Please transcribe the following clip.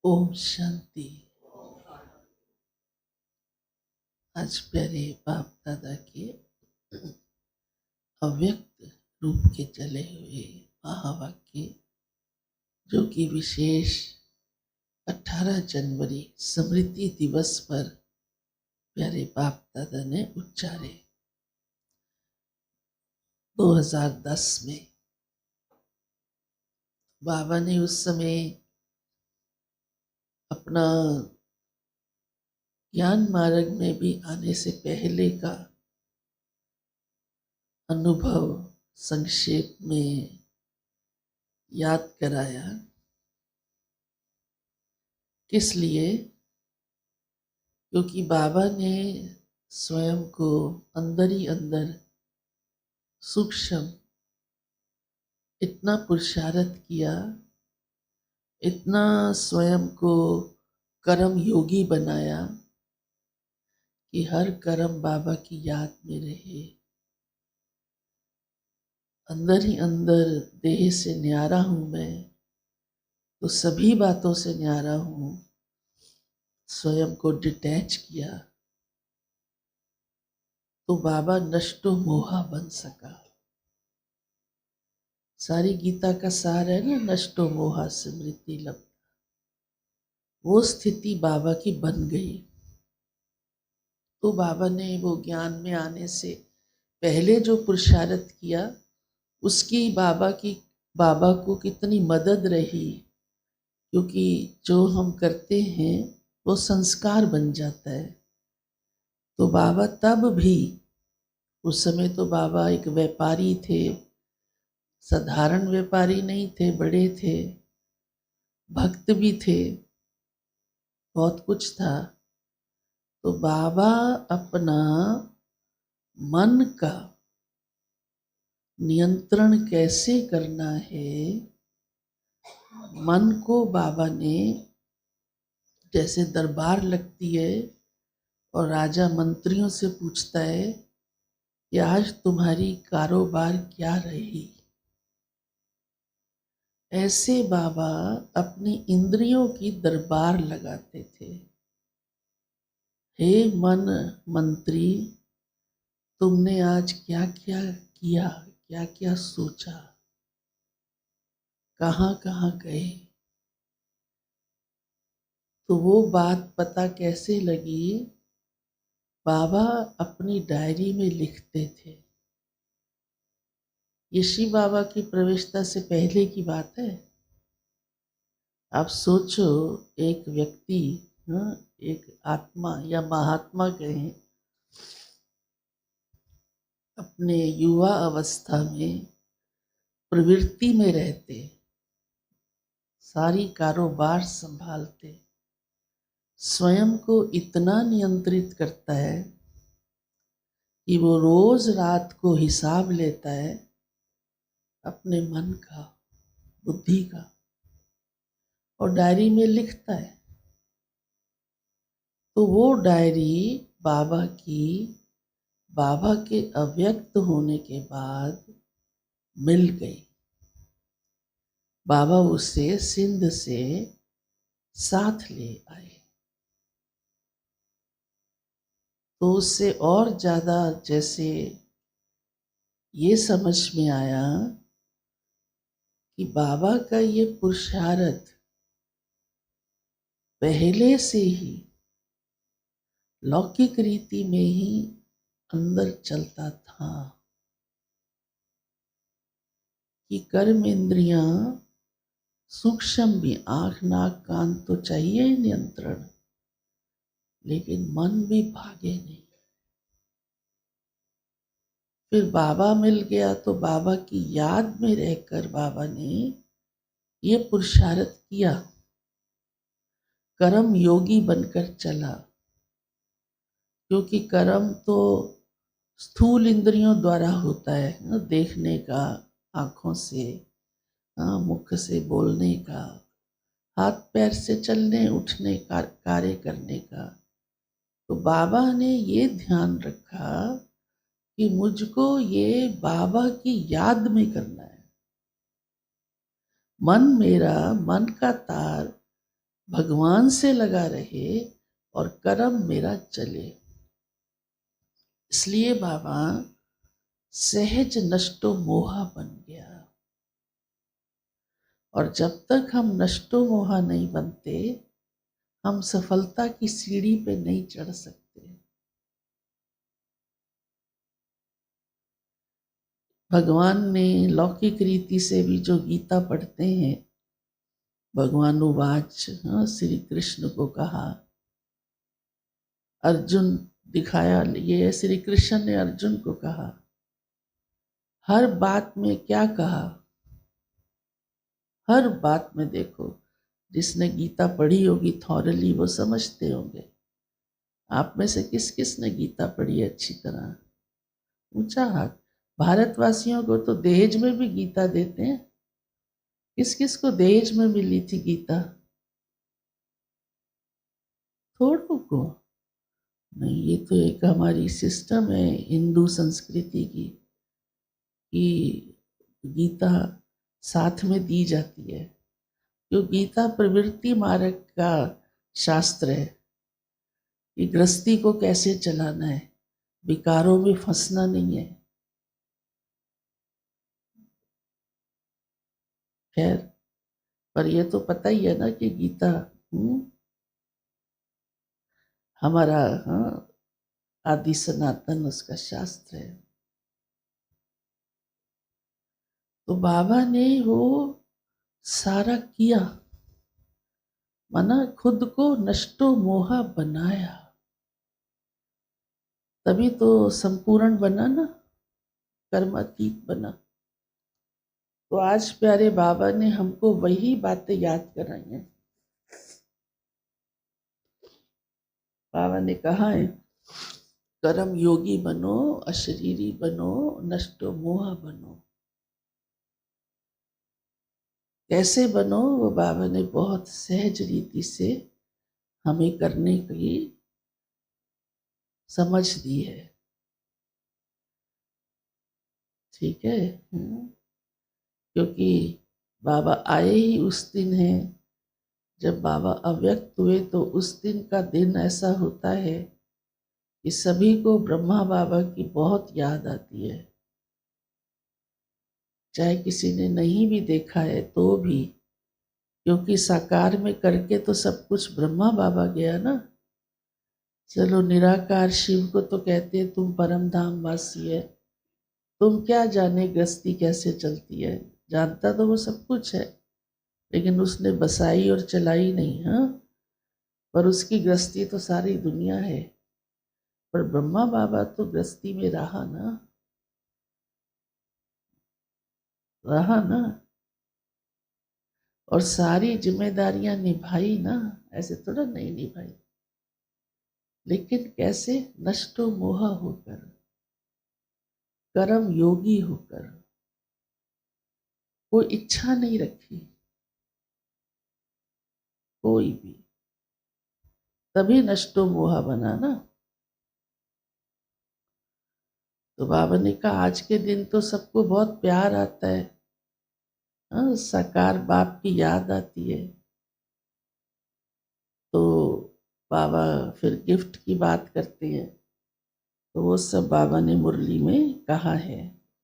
ओम शांति। आज प्यारे बाप दादा के अव्यक्त रूप के चले हुए महावाक्य, जो कि विशेष 18 जनवरी स्मृति दिवस पर प्यारे बाप दादा ने उच्चारे। 2010 में बाबा ने उस समय अपना ज्ञान मार्ग में भी आने से पहले का अनुभव संक्षेप में याद कराया। किस लिए? क्योंकि बाबा ने स्वयं को अंदर ही अंदर सूक्ष्म इतना पुरुषार्थ किया, इतना स्वयं को कर्म योगी बनाया कि हर कर्म बाबा की याद में रहे। अंदर ही अंदर देह से न्यारा हूँ मैं, तो सभी बातों से न्यारा हूँ। स्वयं को डिटैच किया तो बाबा नष्टो मोहा बन सका। सारी गीता का सार है ना, नष्टो मोहा स्मृति लब्ध। वो स्थिति बाबा की बन गई। तो बाबा ने वो ज्ञान में आने से पहले जो पुरुषार्थ किया, उसकी बाबा को कितनी मदद रही। क्योंकि जो हम करते हैं वो संस्कार बन जाता है। तो बाबा तब भी, उस समय तो बाबा एक व्यापारी थे, साधारण व्यापारी नहीं थे, बड़े थे, भक्त भी थे, बहुत कुछ था। तो बाबा अपना मन का नियंत्रण कैसे करना है, मन को बाबा ने, जैसे दरबार लगती है और राजा मंत्रियों से पूछता है कि आज तुम्हारी कारोबार क्या रही, ऐसे बाबा अपनी इंद्रियों की दरबार लगाते थे। हे मन मंत्री, तुमने आज क्या क्या किया, क्या क्या सोचा, कहाँ कहाँ गए। तो वो बात पता कैसे लगी? बाबा अपनी डायरी में लिखते थे। ये शिव बाबा की प्रवेशता से पहले की बात है। आप सोचो, एक व्यक्ति, एक आत्मा या महात्मा कहें, अपने युवा अवस्था में प्रवृत्ति में रहते, सारी कारोबार संभालते, स्वयं को इतना नियंत्रित करता है कि वो रोज रात को हिसाब लेता है अपने मन का, बुद्धि का, और डायरी में लिखता है। तो वो डायरी बाबा के अव्यक्त होने के बाद मिल गई। बाबा उसे सिंध से साथ ले आए। तो उससे और ज्यादा जैसे ये समझ में आया कि बाबा का ये पुरुषार्थ पहले से ही लौकिक रीति में ही अंदर चलता था कि कर्म इंद्रियां सूक्ष्म भी, आंख नाक कान तो चाहिए नियंत्रण, लेकिन मन भी भागे नहीं। फिर बाबा मिल गया तो बाबा की याद में रहकर बाबा ने ये पुरुषार्थ किया, कर्म योगी बनकर चला। क्योंकि कर्म तो स्थूल इंद्रियों द्वारा होता है ना, देखने का, आँखों से, मुख से बोलने का, हाथ पैर से चलने उठने का, कार्य करने का। तो बाबा ने ये ध्यान रखा कि मुझको ये बाबा की याद में करना है। मन मेरा, मन का तार भगवान से लगा रहे और कर्म मेरा चले। इसलिए बाबा सहज नष्टो मोहा बन गया। और जब तक हम नष्टो मोहा नहीं बनते, हम सफलता की सीढ़ी पे नहीं चढ़ सकते। भगवान ने लौकिक रीति से भी जो गीता पढ़ते हैं, भगवान उवाच, हाँ, श्री कृष्ण को कहा, अर्जुन दिखाया, ये श्री कृष्ण ने अर्जुन को कहा। हर बात में क्या कहा, हर बात में देखो, जिसने गीता पढ़ी होगी थॉरली वो समझते होंगे। आप में से किस किस ने गीता पढ़ी है अच्छी तरह? ऊंचा हाथ। भारतवासियों को तो दहेज में भी गीता देते हैं। किस किस को दहेज में मिली थी गीता? थोड़ों को नहीं। ये तो एक हमारी सिस्टम है हिंदू संस्कृति की, कि गीता साथ में दी जाती है। क्यों? गीता प्रवृत्ति मार्ग का शास्त्र है कि गृहस्थी को कैसे चलाना है, विकारों में फंसना नहीं है। खैर, पर ये तो पता ही है ना कि गीता हमारा, हाँ, आदि सनातन उसका शास्त्र है। तो बाबा ने वो सारा किया, माना खुद को नष्टो मोहा बनाया, तभी तो संपूर्ण बना ना, कर्मातीत बना। तो आज प्यारे बाबा ने हमको वही बातें याद कराई हैं। बाबा ने कहा है, कर्म योगी बनो, अशरीरी बनो, नष्टो मोहा बनो। कैसे बनो, वो बाबा ने बहुत सहज रीति से हमें करने की समझ दी है। ठीक है। क्योंकि बाबा आए ही उस दिन है जब बाबा अव्यक्त हुए, तो उस दिन का दिन ऐसा होता है कि सभी को ब्रह्मा बाबा की बहुत याद आती है। चाहे किसी ने नहीं भी देखा है तो भी, क्योंकि साकार में करके तो सब कुछ ब्रह्मा बाबा गया ना। चलो निराकार शिव को तो कहते हैं तुम परम धाम वासी है, तुम क्या जाने गृहस्थी कैसे चलती है। जानता तो वो सब कुछ है, लेकिन उसने बसाई और चलाई नहीं। हाँ, पर उसकी गृहस्थी तो सारी दुनिया है। पर ब्रह्मा बाबा तो गृहस्थी में रहा ना, रहा ना, और सारी जिम्मेदारियां निभाई ना, ऐसे थोड़ा नहीं निभाई। लेकिन कैसे? नष्टो मोहा होकर, कर्म योगी होकर, कोई इच्छा नहीं रखी कोई भी, तभी नष्टो मोहा बना ना। तो बाबा ने कहा आज के दिन तो सबको बहुत प्यार आता है, हाँ, साकार बाप की याद आती है। तो बाबा फिर गिफ्ट की बात करते हैं, तो वो सब बाबा ने मुरली में कहा है।